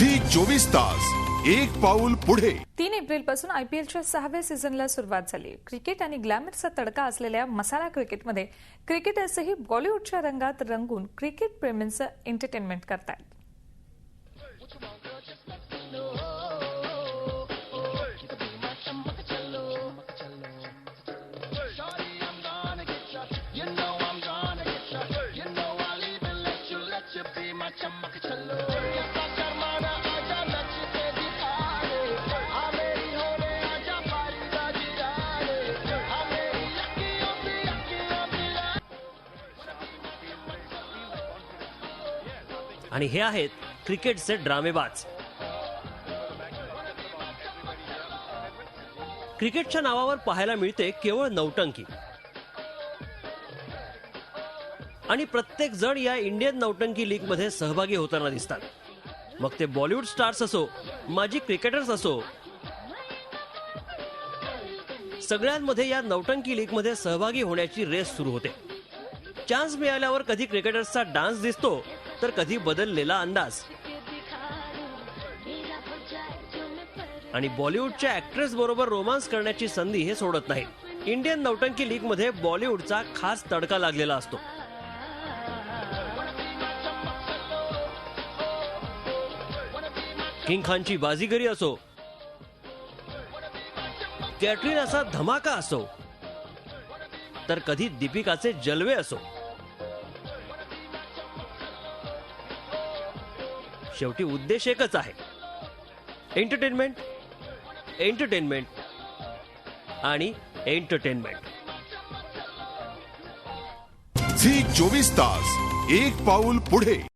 Zee 24 तास एक पाऊल पुढे। 3 एप्रिल पासून आयपीएलच्या 6व्या सीझनला सुरुवात झाली। क्रिकेट आणि ग्लॅमरचा तडका असलेल्या मसाला क्रिकेटमध्ये क्रिकेटर्सही बॉलिवूडच्या रंगात रंगून क्रिकेट प्रेमींचं एंटरटेनमेंट करतात। आणि हे आहेत क्रिकेटचे ड्रामेबाज। क्रिकेटच्या नावावर पाहायला मिळते केवळ नौटंकी, आणि प्रत्येक जण या इंडियन नौटंकी लीग मध्ये सहभागी होताना दिसतात। मग ते बॉलिवूड स्टार्स असो, माजी क्रिकेटर्स असो, सगळ्यांमध्ये या नौटंकी लीग मध्ये सहभागी होण्याची रेस सुरू होते। चान्स मिळाल्यावर कधी क्रिकेटर्सचा डान्स दिसतो, तर कधी बदललेला अंदाज। आणि बॉलिवूडच्या ऍक्ट्रेस बरोबर रोमांस करण्याची संधी हे सोडत नाही। इंडियन नौटंकी लीग मध्ये बॉलिवूडचा खास तडका लागलेला असतो। किंग खानची बाजीगरी असो, कॅटरीनाचा धमाका असो, तर कधी दीपिकाचे जलवे असो, शेवटी उद्देश एकच आहे, एंटरटेनमेंट, एंटरटेनमेंट आणि एंटरटेनमेंट। झी 24 तास एक पाऊल पुढे।